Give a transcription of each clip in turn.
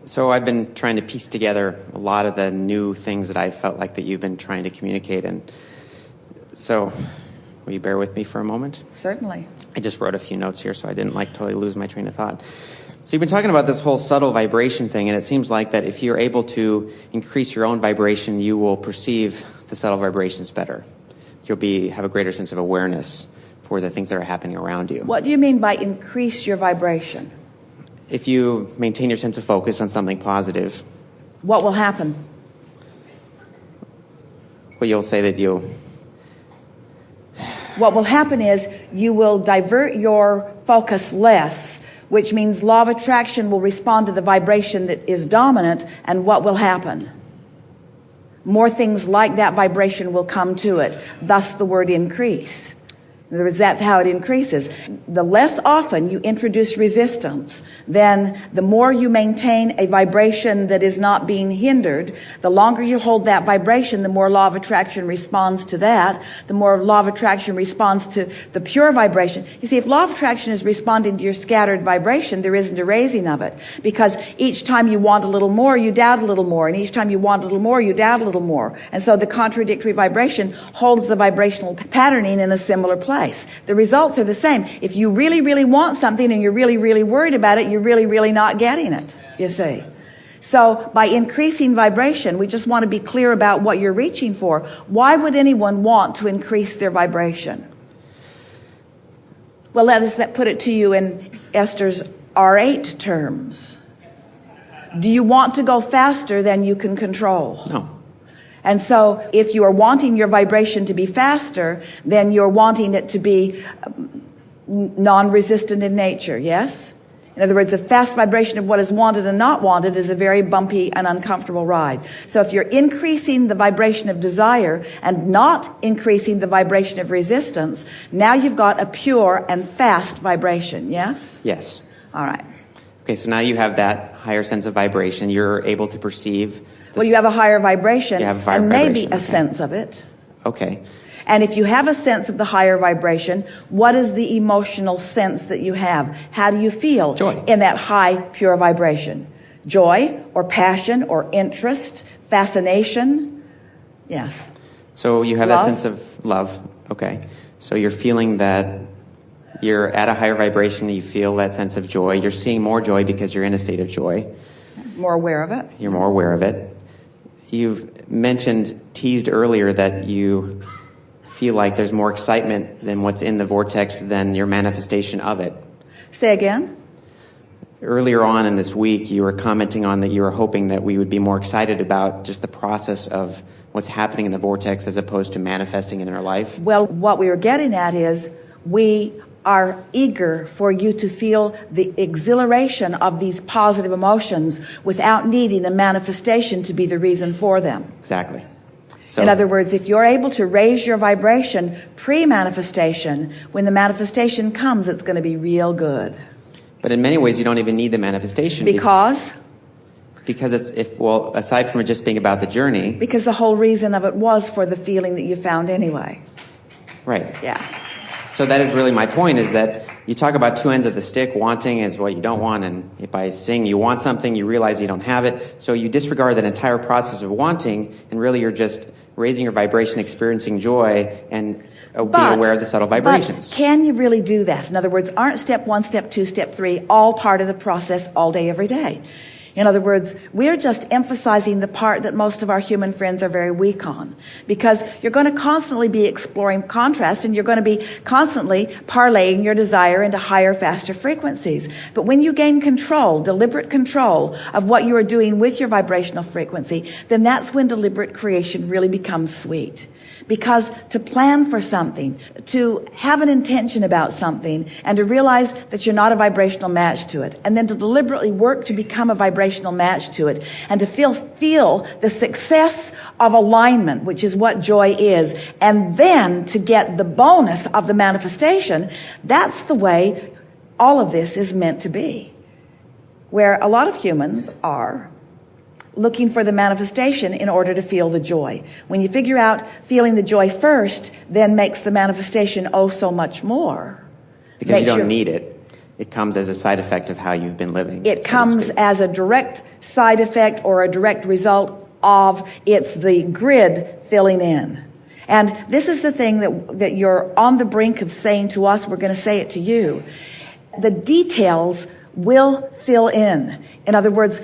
So I've been trying to piece together a lot of the new things that I felt like that you've been trying to communicate. And so will you bear with me for a moment? Certainly. I just wrote a few notes here so I didn't totally lose my train of thought. So you've been talking about this whole subtle vibration thing, and it seems like that if you're able to increase your own vibration, you will perceive the subtle vibrations better. You'll have a greater sense of awareness for the things that are happening around you. What do you mean by increase your vibration? If you maintain your sense of focus on something positive, what will happen? Well, you'll say that what will happen is you will divert your focus less, which means law of attraction will respond to the vibration that is dominant, and what will happen? More things like that vibration will come to it, thus the word increase. In other words, that's how it increases. The less often you introduce resistance, then the more you maintain a vibration that is not being hindered. The longer you hold that vibration, the more law of attraction responds to that. The more law of attraction responds to the pure vibration. You see, if law of attraction is responding to your scattered vibration, there isn't a raising of it. Because each time you want a little more, you doubt a little more. And each time you want a little more, you doubt a little more. And so the contradictory vibration holds the vibrational patterning in a similar place. The results are the same. If you really, really want something and you're really, really worried about it, you're really, really not getting it, you see. So by increasing vibration, we just want to be clear about what you're reaching for. Why would anyone want to increase their vibration? Well, let us put it to you in Esther's R8 terms. Do you want to go faster than you can control? No. And so if you are wanting your vibration to be faster, then you're wanting it to be non-resistant in nature, yes? In other words, the fast vibration of what is wanted and not wanted is a very bumpy and uncomfortable ride. So if you're increasing the vibration of desire and not increasing the vibration of resistance, now you've got a pure and fast vibration, yes? Yes. All right. Okay, so now you have that higher sense of vibration. You're able to perceive. Well, you have a higher vibration, and maybe a okay. sense of it. Okay. And if you have a sense of the higher vibration, what is the emotional sense that you have? How do you feel Joy. In that high, pure vibration? Joy or passion or interest, fascination? Yes. So you have Love? that sense of love. Okay. So you're feeling that you're at a higher vibration. You feel that sense of joy. You're seeing more joy because you're in a state of joy. More aware of it. You're more aware of it. You've teased earlier that you feel like there's more excitement than what's in the vortex than your manifestation of it. Say again? Earlier on in this week, you were commenting on that you were hoping that we would be more excited about just the process of what's happening in the vortex as opposed to manifesting it in our life. Well, what we were getting at is we are eager for you to feel the exhilaration of these positive emotions without needing a manifestation to be the reason for them. Exactly. So, in other words, if you're able to raise your vibration pre-manifestation, when the manifestation comes, it's going to be real good. But in many ways, you don't even need the manifestation. Because? Because aside from it just being about the journey. Because the whole reason of it was for the feeling that you found anyway. Right. Yeah. So that is really my point, is that you talk about two ends of the stick. Wanting is what you don't want, and by saying you want something, you realize you don't have it. So you disregard that entire process of wanting, and really you're just raising your vibration, experiencing joy, and being aware of the subtle vibrations. But can you really do that? In other words, aren't step 1, step 2, step 3 all part of the process all day, every day? In other words, we're just emphasizing the part that most of our human friends are very weak on. Because you're going to constantly be exploring contrast, and you're going to be constantly parlaying your desire into higher, faster frequencies. But when you gain control, deliberate control of what you are doing with your vibrational frequency, then that's when deliberate creation really becomes sweet. Because to plan for something, to have an intention about something, and to realize that you're not a vibrational match to it, and then to deliberately work to become a vibrational match to it, and to feel the success of alignment, which is what joy is, and then to get the bonus of the manifestation, that's the way all of this is meant to be. Where a lot of humans are looking for the manifestation in order to feel the joy. When you figure out feeling the joy first, then makes the manifestation oh so much more. Because you don't need it. It comes as a side effect of how you've been living. It comes as a direct side effect or a direct result of it's the grid filling in. And this is the thing that you're on the brink of saying to us. We're going to say it to you. The details will fill in. In other words,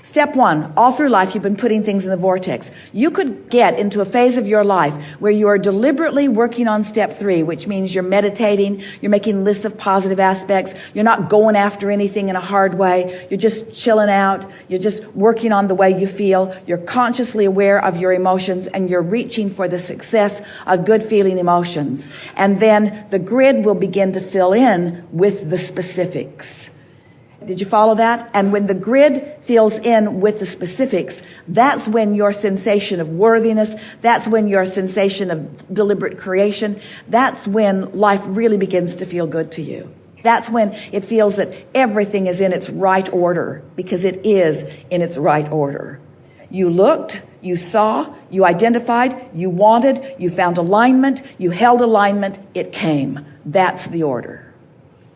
step one, all through life, you've been putting things in the vortex. You could get into a phase of your life where you are deliberately working on step three, which means you're meditating, you're making lists of positive aspects, you're not going after anything in a hard way, you're just chilling out, you're just working on the way you feel, you're consciously aware of your emotions, and you're reaching for the success of good feeling emotions. And then the grid will begin to fill in with the specifics. Did you follow that? And when the grid fills in with the specifics, that's when your sensation of worthiness, that's when your sensation of deliberate creation, that's when life really begins to feel good to you. That's when it feels that everything is in its right order, because it is in its right order. You looked, you saw, you identified, you wanted, you found alignment, you held alignment, it came. That's the order.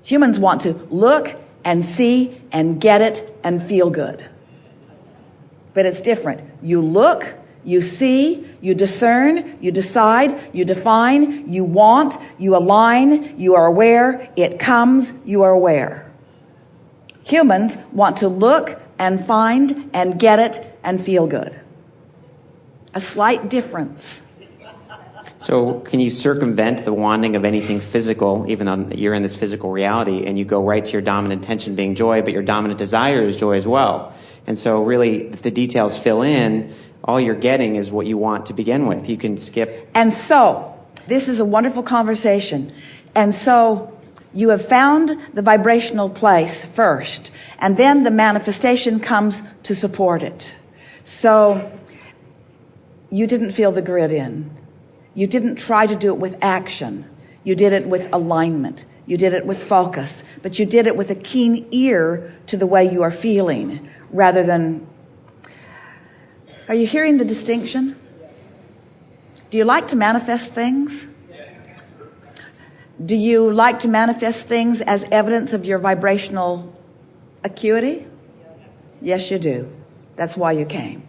Humans want to look and see and get it and feel good. But it's different. You look, you see, you discern, you decide, you define, you want, you align, you are aware, it comes, you are aware. Humans want to look and find and get it and feel good. A slight difference. So can you circumvent the wanting of anything physical, even though you're in this physical reality, and you go right to your dominant intention being joy, but your dominant desire is joy as well? And so really, if the details fill in, all you're getting is what you want to begin with. You can skip. And so, this is a wonderful conversation. And so, you have found the vibrational place first, and then the manifestation comes to support it. So, you didn't feel the grid in. You didn't try to do it with action. You did it with alignment. You did it with focus. But you did it with a keen ear to the way you are feeling, rather than... Are you hearing the distinction? Do you like to manifest things? Do you like to manifest things as evidence of your vibrational acuity? Yes, you do. That's why you came.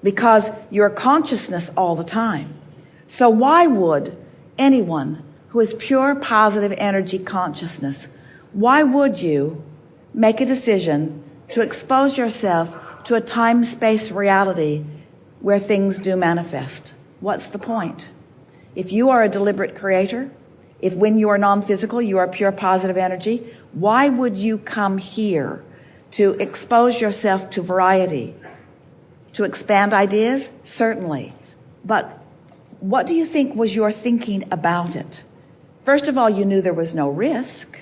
Because you're consciousness all the time. So why would anyone who is pure positive energy consciousness, why would you make a decision to expose yourself to a time-space reality where things do manifest? What's the point? If you are a deliberate creator, if when you are non-physical, you are pure positive energy, why would you come here to expose yourself to variety? To expand ideas? Certainly. But what do you think was your thinking about it? First of all, you knew there was no risk.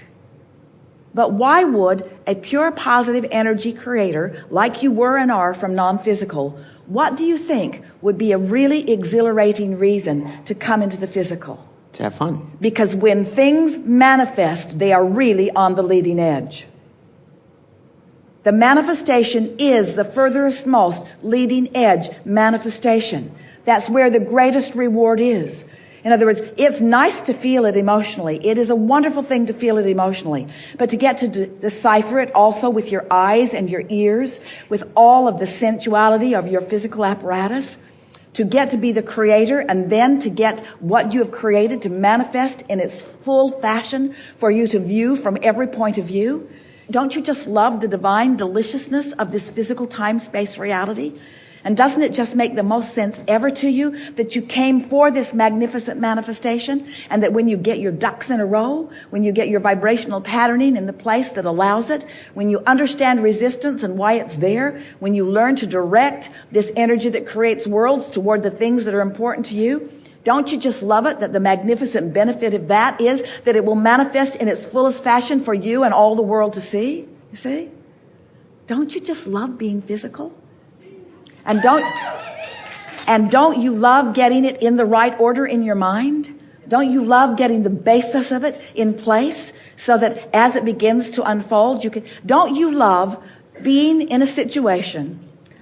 But why would a pure positive energy creator, like you were and are from non-physical, what do you think would be a really exhilarating reason to come into the physical? To have fun. Because when things manifest, they are really on the leading edge. The manifestation is the furthest most leading edge manifestation. That's where the greatest reward is. In other words, it's nice to feel it emotionally. It is a wonderful thing to feel it emotionally. But to get to decipher it also with your eyes and your ears, with all of the sensuality of your physical apparatus, to get to be the creator, and then to get what you have created to manifest in its full fashion for you to view from every point of view. Don't you just love the divine deliciousness of this physical time-space reality? And doesn't it just make the most sense ever to you that you came for this magnificent manifestation, and that when you get your ducks in a row, when you get your vibrational patterning in the place that allows it, when you understand resistance and why it's there, when you learn to direct this energy that creates worlds toward the things that are important to you, don't you just love it that the magnificent benefit of that is that it will manifest in its fullest fashion for you and all the world to see? You see? Don't you just love being physical? And don't you love getting it in the right order in your mind? Don't you love getting the basis of it in place so that as it begins to unfold, don't you love being in a situation,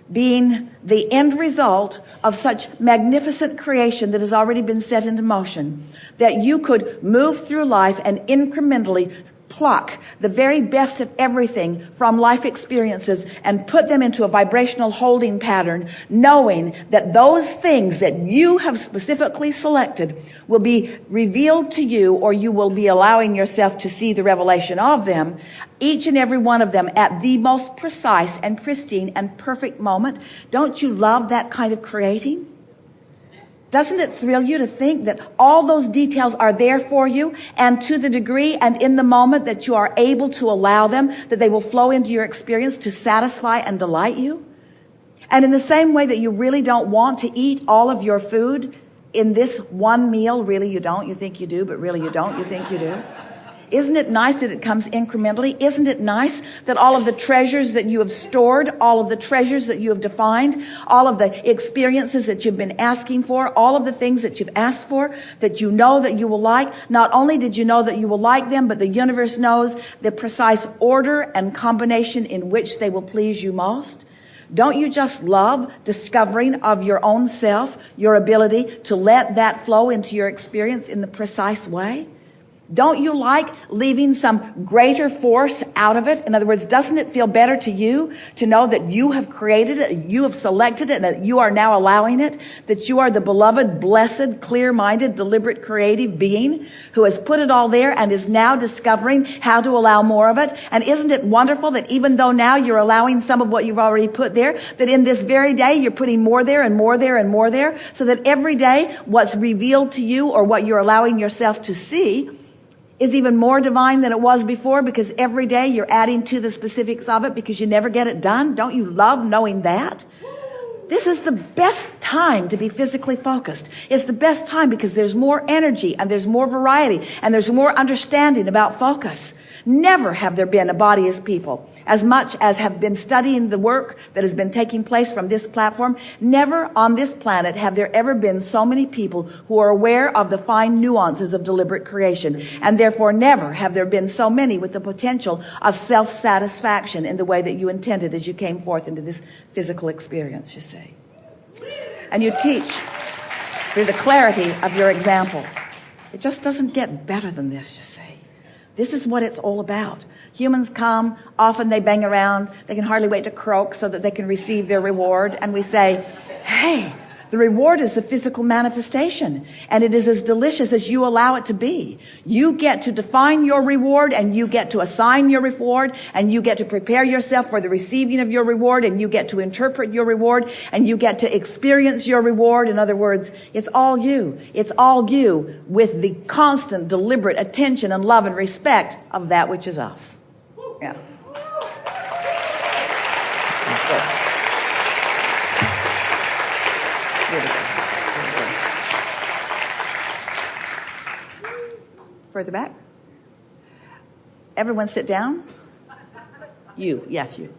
being the end result of such magnificent creation that has already been set into motion, that you could move through life and incrementally pluck the very best of everything from life experiences and put them into a vibrational holding pattern, knowing that those things that you have specifically selected will be revealed to you, or you will be allowing yourself to see the revelation of them, each and every one of them at the most precise and pristine and perfect moment. Don't you love that kind of creating? Doesn't it thrill you to think that all those details are there for you, and to the degree and in the moment that you are able to allow them, that they will flow into your experience to satisfy and delight you? And in the same way that you really don't want to eat all of your food in this one meal, really you don't, you think you do, but really you don't, you think you do. Isn't it nice that it comes incrementally? Isn't it nice that all of the treasures that you have stored, all of the treasures that you have defined, all of the experiences that you've been asking for, all of the things that you've asked for, that you know that you will like, not only did you know that you will like them, but the universe knows the precise order and combination in which they will please you most? Don't you just love discovering of your own self, your ability to let that flow into your experience in the precise way? Don't you like leaving some greater force out of it? In other words, doesn't it feel better to you to know that you have created it, you have selected it, and that you are now allowing it, that you are the beloved, blessed, clear-minded, deliberate, creative being who has put it all there and is now discovering how to allow more of it? And isn't it wonderful that even though now you're allowing some of what you've already put there, that in this very day you're putting more there and more there and more there, so that every day what's revealed to you, or what you're allowing yourself to see, is even more divine than it was before, because every day you're adding to the specifics of it because you never get it done? Don't you love knowing that? This is the best time to be physically focused. It's the best time because there's more energy and there's more variety and there's more understanding about focus. Never have there been a body as people, as much as have been studying the work that has been taking place from this platform. Never on this planet have there ever been so many people who are aware of the fine nuances of deliberate creation. And therefore never have there been so many with the potential of self-satisfaction in the way that you intended as you came forth into this physical experience, you see. And you teach through the clarity of your example. It just doesn't get better than this, you see. This is what it's all about. Humans come, often they bang around, they can hardly wait to croak so that they can receive their reward. And we say, hey, the reward is the physical manifestation, and it is as delicious as you allow it to be. You get to define your reward, and you get to assign your reward, and you get to prepare yourself for the receiving of your reward, and you get to interpret your reward, and you get to experience your reward. In other words, it's all you. It's all you, with the constant, deliberate attention and love and respect of that which is us. Yeah. Further back. Everyone sit down. You, yes, you.